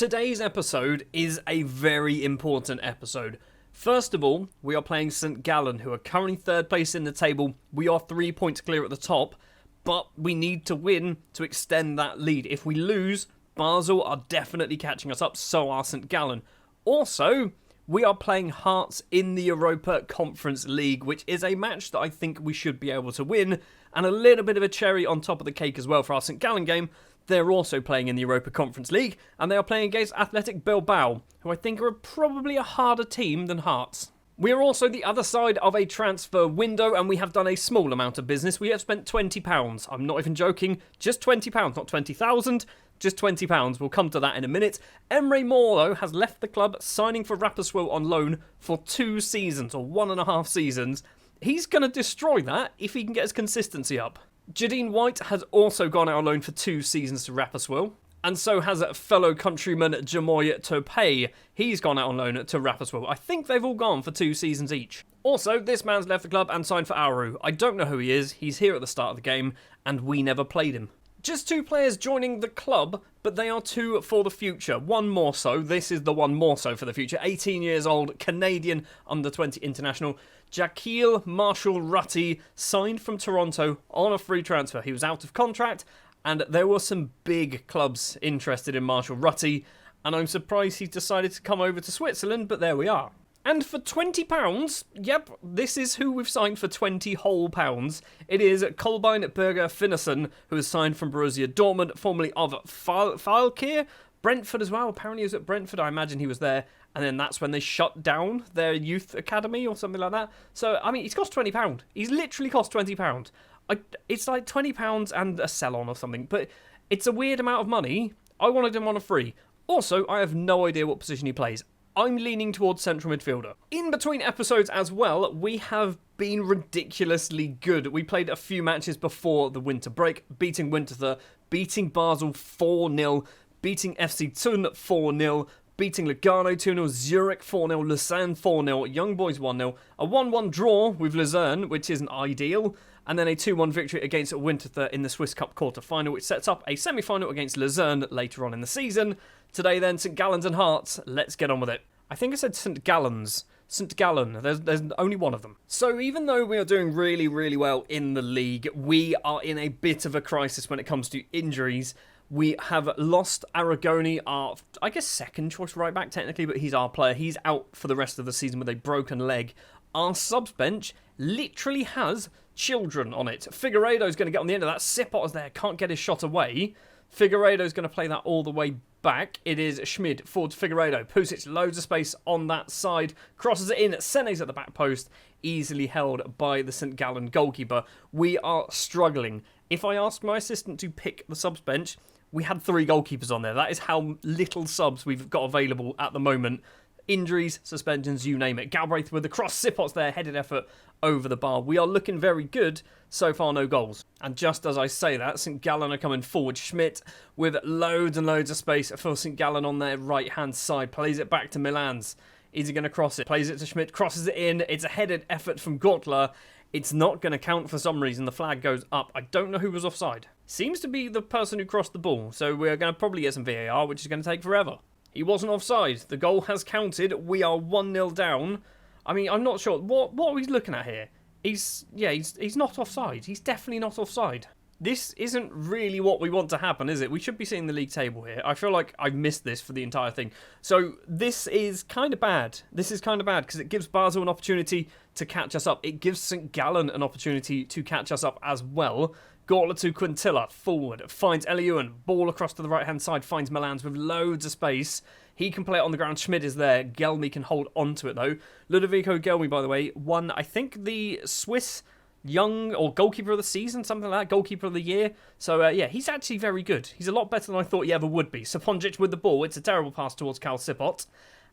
Today's episode is a very important episode. First of all, we are playing St. Gallen, who are currently third place in the table. We are 3 points clear at the top, but we need to win to extend that lead. If we lose, Basel are definitely catching us up, so are St. Gallen. Also, we are playing Hearts in the Europa Conference League, which is a match that I think we should be able to win, and a little bit of a cherry on top of the cake as well for our St. Gallen game. They're also playing in the Europa Conference League, and they are playing against Athletic Bilbao, who I think are probably a harder team than Hearts. We are also the other side of a transfer window, and we have done a small amount of business. We have spent £20. I'm not even joking, just £20, not 20,000, just £20. We'll come to that in a minute. Emre Mor, though, has left the club, signing for Rapperswil on loan for 2 seasons, or 1.5 seasons. He's going to destroy that if he can get his consistency up. Jadine White has also gone out on loan for 2 seasons to Rapperswil, and so has fellow countryman Jamoy Topay. He's gone out on loan to Rapperswil. I think they've all gone for 2 seasons each. Also, this man's left the club and signed for Auru. I don't know who he is. He's here at the start of the game, and we never played him. Just 2 players joining the club, but they are 2 for the future. One more so. This is the one more so for the future. 18 years old, Canadian under-20 international. Jaquil Marshall-Rutty signed from Toronto on a free transfer. He was out of contract, and there were some big clubs interested in Marshall-Rutty, and I'm surprised he decided to come over to Switzerland, but there we are. And for £20, yep, this is who we've signed for 20 whole pounds. It is Kolbein Berger Finneson, who has signed from Borussia Dortmund, formerly of Falkir, Brentford as well. Apparently he was at Brentford, I imagine he was there. And then that's when they shut down their youth academy or something like that. So, I mean, he's cost £20. He's literally cost £20. It's like £20 and a sell-on or something. But it's a weird amount of money. I wanted him on a free. Also, I have no idea what position he plays. I'm leaning towards central midfielder. In between episodes as well, we have been ridiculously good. We played a few matches before the winter break, beating Winterthur, beating Basel 4-0, beating FC Thun 4-0, beating Lugano 2-0, Zurich 4-0, Lausanne 4-0, Young Boys 1-0, a 1-1 draw with Lausanne, which isn't ideal, and then a 2-1 victory against Winterthur in the Swiss Cup quarter-final, which sets up a semi-final against Lausanne later on in the season. Today then, St. Gallen's and Hearts. Let's get on with it. I think I said St. Gallen's. St. Gallen. There's only one of them. So even though we are doing really, really well in the league, we are in a bit of a crisis when it comes to injuries. We have lost Aragoni, our, I guess, second choice right back technically, but he's our player. He's out for the rest of the season with a broken leg. Our subs bench literally has children on it. Figueiredo's going to get on the end of that. Sipot's there, can't get his shot away. Figueiredo's going to play that all the way back. It is Schmid forward to Figueiredo. Pusic, loads of space on that side. Crosses it in. Sene's at the back post. Easily held by the St. Gallen goalkeeper. We are struggling. If I ask my assistant to pick the subs bench, we had 3 goalkeepers on there. That is how little subs we've got available at the moment. Injuries, suspensions, you name it. Galbraith with the cross. Sipot's there. Headed effort over the bar. We are looking very good. So far, no goals. And just as I say that, St. Gallen are coming forward. Schmidt with loads and loads of space for St. Gallen on their right-hand side. Plays it back to Milans. Is he going to cross it? Plays it to Schmidt. Crosses it in. It's a headed effort from Gottler. It's not going to count for some reason. The flag goes up. I don't know who was offside. Seems to be the person who crossed the ball. So we're going to probably get some VAR, which is going to take forever. He wasn't offside. The goal has counted. We are 1-0 down. I mean, I'm not sure. What are we looking at here? He's not offside. He's definitely not offside. This isn't really what we want to happen, is it? We should be seeing the league table here. I feel like I've missed this for the entire thing. So this is kind of bad. This is kind of bad because it gives Basel an opportunity to catch us up. It gives St. Gallen an opportunity to catch us up as well. Gortler to Quintilla, forward, finds Eliuan, ball across to the right-hand side, finds Milans with loads of space. He can play it on the ground, Schmid is there, Gelmi can hold on to it though. Ludovico Gelmi, by the way, won, I think, the Swiss Young, or Goalkeeper of the Season, something like that, Goalkeeper of the Year. So, yeah, he's actually very good. He's a lot better than I thought he ever would be. Saponjic with the ball, it's a terrible pass towards Cal Sipot,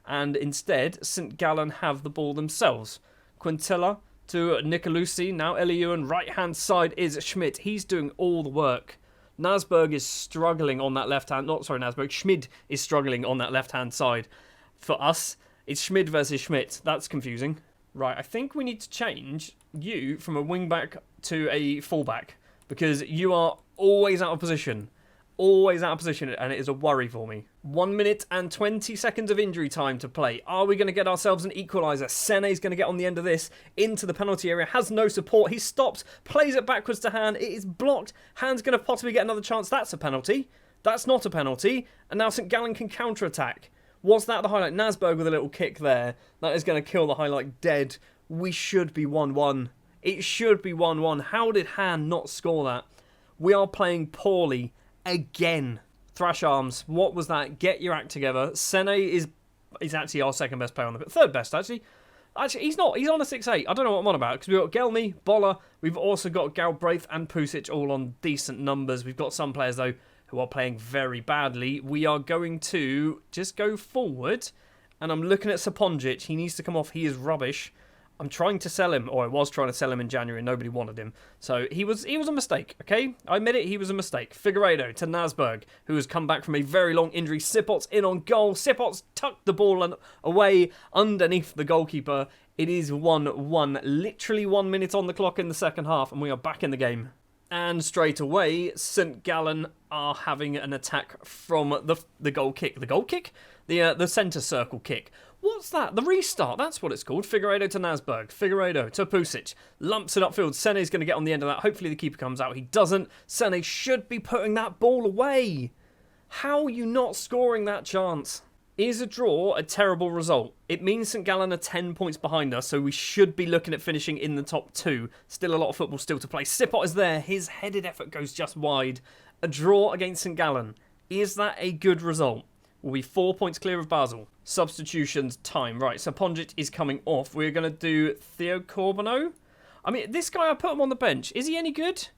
and instead, St. Gallen have the ball themselves. Quintilla to Nicolucci, now Eliuan, right-hand side is Schmidt. He's doing all the work. Nasberg is struggling on that left-hand... Nasberg. Schmid is struggling on that left-hand side. For us, it's Schmid versus Schmidt. That's confusing. Right, I think we need to change you from a wing-back to a full-back. Because you are always out of position. Always out of position, and it is a worry for me. 1 minute and 20 seconds of injury time to play. Are we going to get ourselves an equaliser? Sene's going to get on the end of this into the penalty area. Has no support. He stops, plays it backwards to Han. It is blocked. Han's going to possibly get another chance. That's a penalty. That's not a penalty. And now St. Gallen can counter-attack. Was that the highlight? Nasberg with a little kick there. That is going to kill the highlight dead. We should be 1-1. It should be 1-1. How did Han not score that? We are playing poorly again. Thrash Arms, what was that? Get your act together. Sene is actually our second best player on the pitch. Third best, actually. Actually, he's not. He's on a 6-8. I don't know what I'm on about, because we've got Gelmy, Boller. We've also got Galbraith and Pusic all on decent numbers. We've got some players, though, who are playing very badly. We are going to just go forward, and I'm looking at Saponjic. He needs to come off. He is rubbish. I'm trying to sell him, or I was trying to sell him in January, and nobody wanted him. So he was a mistake, okay? I admit it, he was a mistake. Figueiredo to Nasberg, who has come back from a very long injury. Sipot's in on goal. Sipot's tucked the ball away underneath the goalkeeper. It is 1-1. Literally 1 minute on the clock in the second half, and we are back in the game. And straight away, St. Gallen are having an attack from the goal kick. The goal kick? The centre circle kick. What's that? The restart. That's what it's called. Figueiredo to Nasberg. Figueiredo to Pusic. Lumps it upfield. Sene's going to get on the end of that. Hopefully the keeper comes out. He doesn't. Sene should be putting that ball away. How are you not scoring that chance? Is a draw a terrible result? It means St. Gallen are 10 points behind us, so we should be looking at finishing in the top 2. Still a lot of football still to play. Sipot is there. His headed effort goes just wide. A draw against St. Gallen. Is that a good result? We'll be 4 points clear of Basel. Substitutions time. Right, so Pongic is coming off. We're going to do Theo Corbono. I mean, this guy, I put him on the bench. Is he any good?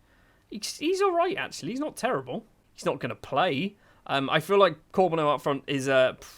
He's all right, actually. He's not terrible. He's not going to play. I feel like Corbono up front is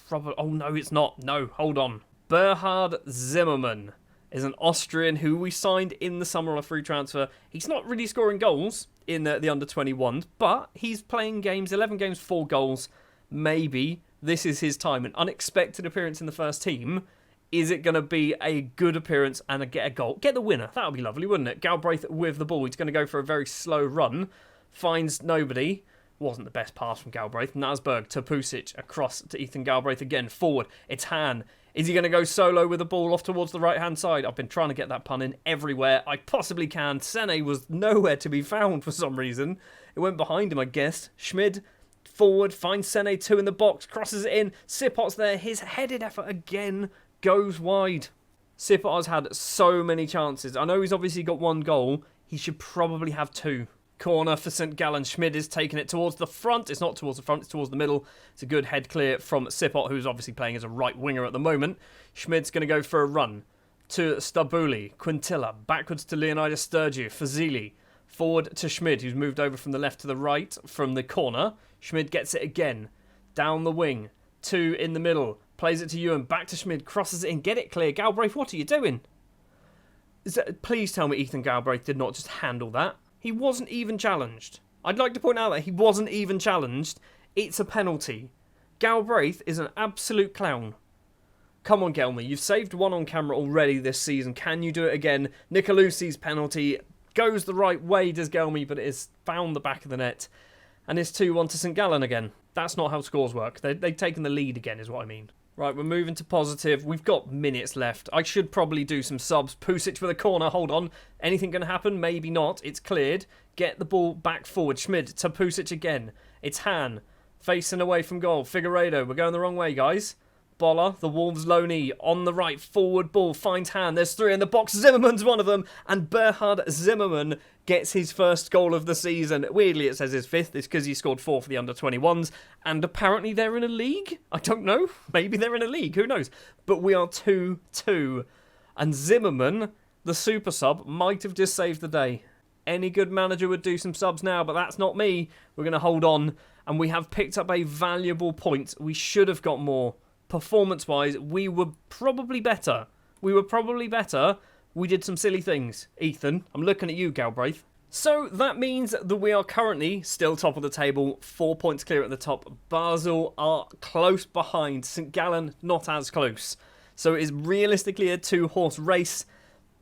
probably... Oh, no, it's not. No, hold on. Berhard Zimmermann is an Austrian who we signed in the summer on a free transfer. He's not really scoring goals in the under-21s, but he's playing games, 11 games, 4 goals. Maybe this is his time. An unexpected appearance in the first team. Is it going to be a good appearance and get a goal? Get the winner. That would be lovely, wouldn't it? Galbraith with the ball. He's going to go for a very slow run. Finds nobody. Wasn't the best pass from Galbraith. Nasberg to Pusic. Across to Ethan Galbraith again. Forward. It's Han. Is he going to go solo with the ball off towards the right-hand side? I've been trying to get that pun in everywhere I possibly can. Sene was nowhere to be found for some reason. It went behind him, I guess. Schmid forward. Finds Sene 2 in the box. Crosses it in. Sipot's there. His headed effort again goes wide. Sipot has had so many chances. I know he's obviously got 1 goal. He should probably have 2. Corner for St. Gallen. Schmid is taking it towards the front. It's not towards the front, it's towards the middle. It's a good head clear from Sipot, who's obviously playing as a right winger at the moment. Schmid's going to go for a run to Stabuli. Quintilla. Backwards to Leonidas Sturgiu. Fazili. Forward to Schmid, who's moved over from the left to the right from the corner. Schmid gets it again. Down the wing. 2 in the middle. Plays it to Ewan. Back to Schmid. Crosses it in. Get it clear. Galbraith, what are you doing? Please tell me Ethan Galbraith did not just handle that. He wasn't even challenged. I'd like to point out that he wasn't even challenged. It's a penalty. Galbraith is an absolute clown. Come on, Gelmy. You've saved 1 on camera already this season. Can you do it again? Nicolucci's penalty goes the right way, does Gelmy, but it has found the back of the net. And it's 2-1 to St. Gallen again. That's not how scores work. They've taken the lead again, is what I mean. Right, we're moving to positive. We've got minutes left. I should probably do some subs. Pusic with a corner. Hold on. Anything going to happen? Maybe not. It's cleared. Get the ball back forward. Schmid to Pusic again. It's Han. Facing away from goal. Figueiredo. We're going the wrong way, guys. Boller, the Wolves loanee, on the right, forward ball, finds Han. There's 3 in the box. Zimmermann's one of them. And Berhard Zimmermann gets his first goal of the season. Weirdly, it says his 5th. It's because he scored 4 for the under-21s. And apparently they're in a league? I don't know. Maybe they're in a league. Who knows? But we are 2-2. And Zimmermann, the super sub, might have just saved the day. Any good manager would do some subs now, but that's not me. We're going to hold on. And we have picked up a valuable point. We should have got more. Performance-wise, we were probably better. We did some silly things. Ethan, I'm looking at you, Galbraith. So that means that we are currently still top of the table, 4 points clear at the top. Basel are close behind. St. Gallen, not as close. So it is realistically a 2-horse race,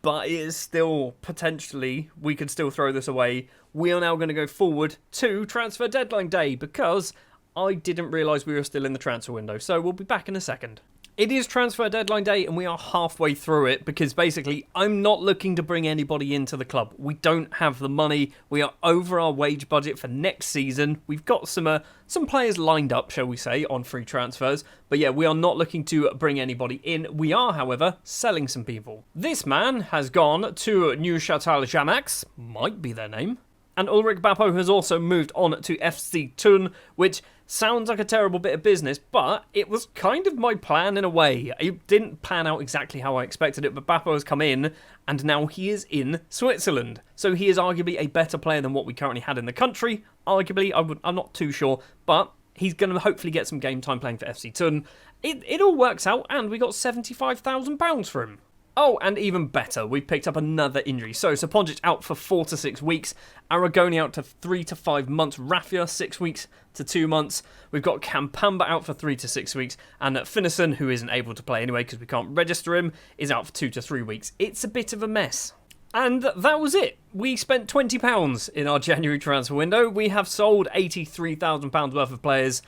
but it is still potentially, we could still throw this away. We are now going to go forward to transfer deadline day because I didn't realise we were still in the transfer window, so we'll be back in a second. It is transfer deadline day and we are halfway through it because basically I'm not looking to bring anybody into the club. We don't have the money. We are over our wage budget for next season. We've got some players lined up, shall we say, on free transfers. But yeah, we are not looking to bring anybody in. We are, however, selling some people. This man has gone to Neuchâtel Xamax, might be their name. And Ulrich Bappo has also moved on to FC Thun, which sounds like a terrible bit of business, but it was kind of my plan in a way. It didn't pan out exactly how I expected it, but Bappo has come in, and now he is in Switzerland. So he is arguably a better player than what we currently had in the country. Arguably, I'm not too sure, but he's going to hopefully get some game time playing for FC Thun. It all works out, and we got £75,000 for him. Oh, and even better, we picked up another injury. So Saponjic out for 4 to 6 weeks, Aragoni out to 3 to 5 months, Raffia 6 weeks to 2 months. We've got Kampamba out for 3 to 6 weeks, and Finnison, who isn't able to play anyway because we can't register him, is out for 2 to 3 weeks. It's a bit of a mess. And that was it. We spent £20 in our January transfer window. We have sold £83,000 worth of players.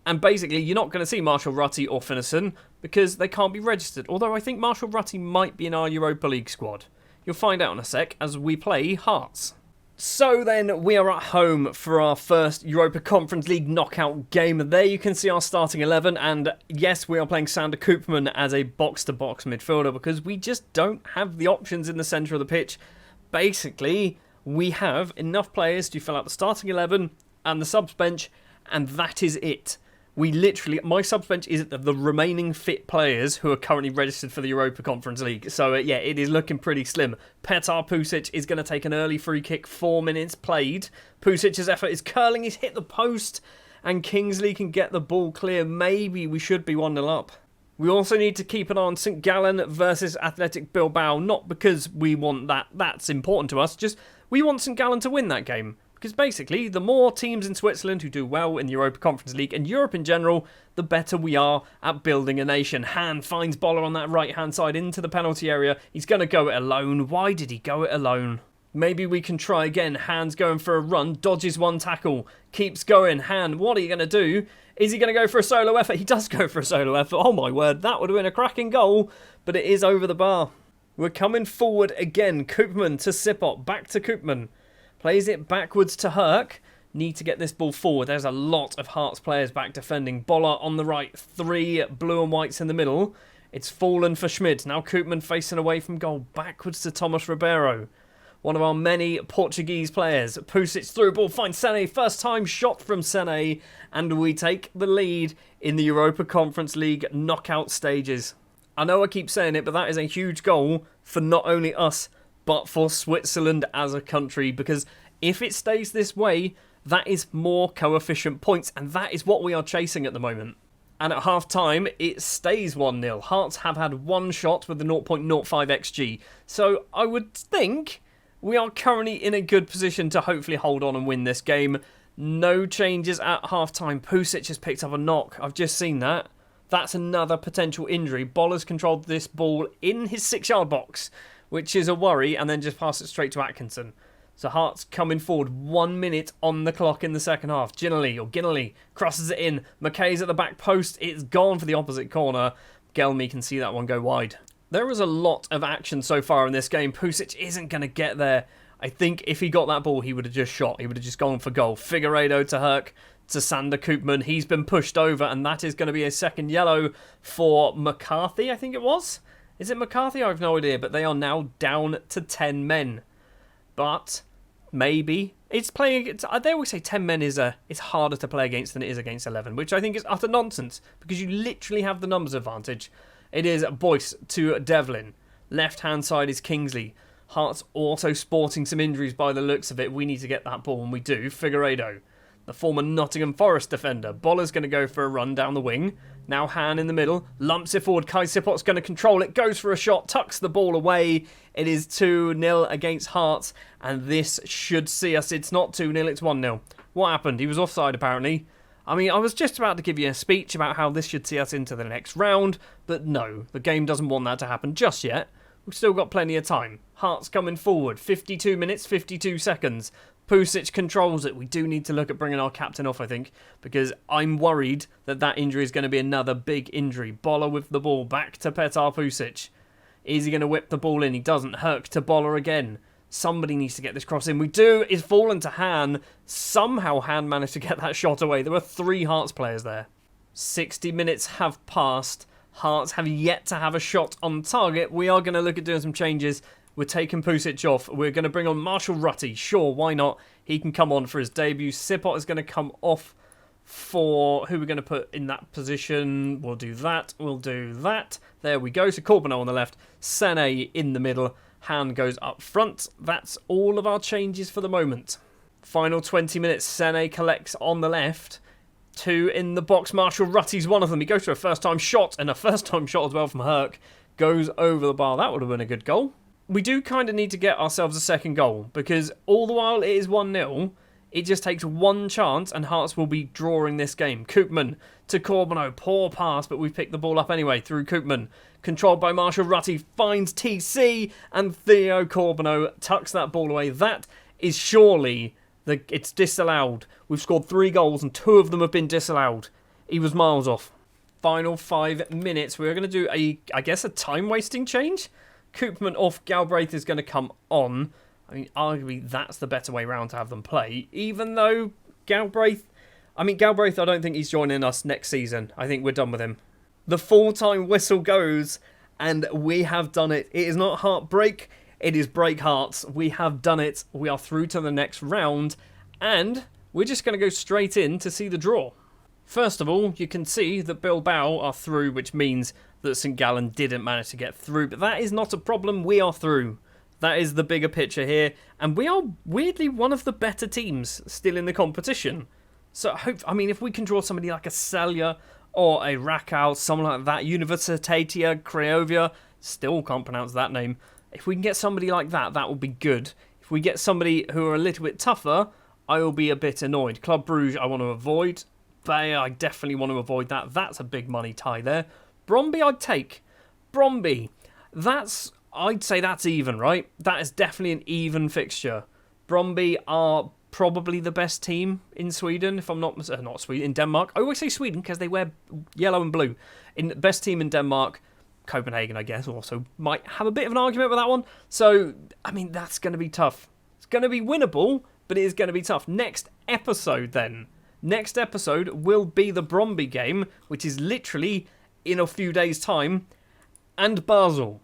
And basically, you're not going to see Marshall Rutty or Finnison because they can't be registered. Although I think Marshall Rutty might be in our Europa League squad. You'll find out in a sec as we play Hearts. So then, we are at home for our first Europa Conference League knockout game. There you can see our starting 11. And yes, we are playing Sander Koopman as a box-to-box midfielder because we just don't have the options in the centre of the pitch. Basically, we have enough players to fill out the starting 11 and the subs bench, and that is it. We literally, my subs bench is the remaining fit players who are currently registered for the Europa Conference League. So yeah, it is looking pretty slim. Petar Pusic is going to take an early free kick, 4 minutes played. Pusic's effort is curling, he's hit the post, and Kingsley can get the ball clear. Maybe we should be 1-0 up. We also need to keep an eye on St. Gallen versus Athletic Bilbao, not because we want that's important to us, just we want St. Gallen to win that game. Because basically, the more teams in Switzerland who do well in the Europa Conference League and Europe in general, the better we are at building a nation. Han finds Boller on that right-hand side into the penalty area. He's going to go it alone. Why did he go it alone? Maybe we can try again. Han's going for a run, dodges one tackle, keeps going. Han, what are you going to do? Is he going to go for a solo effort? He does go for a solo effort. Oh my word, that would have been a cracking goal, but it is over the bar. We're coming forward again. Koopman to Sipot, back to Koopman. Plays it backwards to Herc. Need to get this ball forward. There's a lot of Hearts players back defending. Boller on the right. 3 blue and whites in the middle. It's fallen for Schmid. Now Koopman facing away from goal. Backwards to Thomas Ribeiro. One of our many Portuguese players. Pusic through ball. Finds Sene. First time shot from Sene. And we take the lead in the Europa Conference League knockout stages. I know I keep saying it, but that is a huge goal for not only us, but for Switzerland as a country, because if it stays this way, that is more coefficient points, and that is what we are chasing at the moment. And at half-time, it stays 1-0. Hearts have had one shot with the 0.05 XG, so I would think we are currently in a good position to hopefully hold on and win this game. No changes at half-time. Pusic has picked up a knock. I've just seen that. That's another potential injury. Boller's controlled this ball in his 6-yard box, which is a worry, and then just pass it straight to Atkinson. So Hearts coming forward, 1 minute on the clock in the second half. Ginnerly crosses it in. McKay's at the back post. It's gone for the opposite corner. Gelmy can see that one go wide. There is a lot of action so far in this game. Pusic isn't going to get there. I think if he got that ball, he would have just shot. He would have just gone for goal. Figueiredo to Herc, to Sander Koopman. He's been pushed over, and that is going to be a second yellow for McCarthy, I think it was. Is it McCarthy? I have no idea, but they are now down to 10 men. But maybe it's playing. They always say 10 men is harder to play against than it is against 11, which I think is utter nonsense because you literally have the numbers advantage. It is Boyce to Devlin. Left-hand side is Kingsley. Hearts also sporting some injuries by the looks of it. We need to get that ball, and we do. Figueiredo, the former Nottingham Forest defender. Boller's going to go for a run down the wing. Now Han in the middle, lumps it forward. Kai Sipot's going to control it, goes for a shot, tucks the ball away. It is 2-0 against Hearts, and this should see us. It's not 2-0, it's 1-0. What happened? He was offside, apparently. I mean, I was just about to give you a speech about how this should see us into the next round, but no, the game doesn't want that to happen just yet. We've still got plenty of time. Hearts coming forward, 52 minutes, 52 seconds. Pusic controls it. We do need to look at bringing our captain off, I think, because I'm worried that injury is going to be another big injury. Boller with the ball, back to Petar Pusic. Is he going to whip the ball in? He doesn't. Herc to Boller again. Somebody needs to get this cross in. We do. It's fallen to Han. Somehow Han managed to get that shot away. There were 3 Hearts players there. 60 minutes have passed. Hearts have yet to have a shot on target. We are going to look at doing some changes. We're taking Pusic off. We're going to bring on Marshall Rutty. Sure, why not? He can come on for his debut. Sipot is going to come off for who we're going to put in that position. We'll do that. We'll do that. There we go. So Corbino on the left. Sene in the middle. Han goes up front. That's all of our changes for the moment. Final 20 minutes. Sene collects on the left. 2 in the box. Marshall Rutty's one of them. He goes for a first-time shot, and a first-time shot as well from Herc. Goes over the bar. That would have been a good goal. We do kind of need to get ourselves a second goal, because all the while it is 1-0, it just takes one chance and Hearts will be drawing this game. Koopman to Corbino. Poor pass, but we've picked the ball up anyway through Koopman. Controlled by Marshall Rutty. Finds TC, and Theo Corbino tucks that ball away. That is surely... It's disallowed. We've scored 3 goals and 2 of them have been disallowed. He was miles off. Final 5 minutes. We're going to do I guess a time-wasting change. Koopman off, Galbraith is going to come on. I mean, arguably that's the better way round to have them play. Even though Galbraith, I don't think he's joining us next season. I think we're done with him. The full-time whistle goes, and we have done it. It is not heartbreak. It is break hearts. We have done it. We are through to the next round, and we're just going to go straight in to see the draw. First of all, you can see that Bilbao are through, which means that St. Gallen didn't manage to get through, but that is not a problem. We are through. That is the bigger picture here, and we are weirdly one of the better teams still in the competition. So, if we can draw somebody like a Celia or a Rakow, someone like that, Universitatea Craiova, still can't pronounce that name. If we can get somebody like that, that will be good. If we get somebody who are a little bit tougher, I will be a bit annoyed. Club Brugge, I want to avoid. Bay, I definitely want to avoid that. That's a big money tie there. Bromby, I'd take. Bromby, I'd say that's even, right? That is definitely an even fixture. Bromby are probably the best team in Sweden, if I'm not Sweden, in Denmark. I always say Sweden because they wear yellow and blue. Best team in Denmark, Copenhagen, I guess, also might have a bit of an argument with that one. So, that's going to be tough. It's going to be winnable, but it is going to be tough. Next episode, then. Next episode will be the Bromby game, which is literally in a few days' time, and Basel.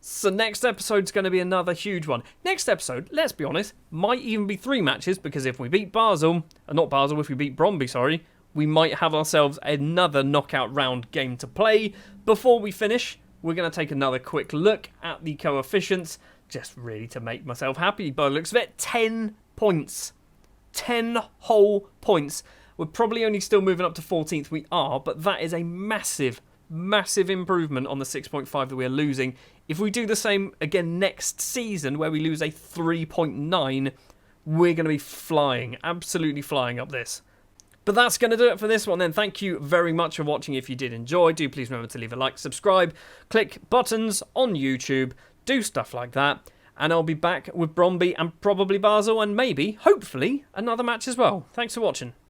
So next episode's going to be another huge one. Next episode, let's be honest, might even be 3 matches, because if we beat if we beat Bromby, we might have ourselves another knockout round game to play. Before we finish, we're going to take another quick look at the coefficients, just really to make myself happy by the looks of it. 10 points. 10 whole points. We're probably only still moving up to 14th. We are, but that is a massive, massive improvement on the 6.5 that we're losing. If we do the same again next season, where we lose a 3.9, we're going to be flying, absolutely flying up this. But that's going to do it for this one then. Thank you very much for watching. If you did enjoy, do please remember to leave a like, subscribe, click buttons on YouTube, do stuff like that. And I'll be back with Bromby and probably Basel and maybe, hopefully, another match as well. Thanks for watching.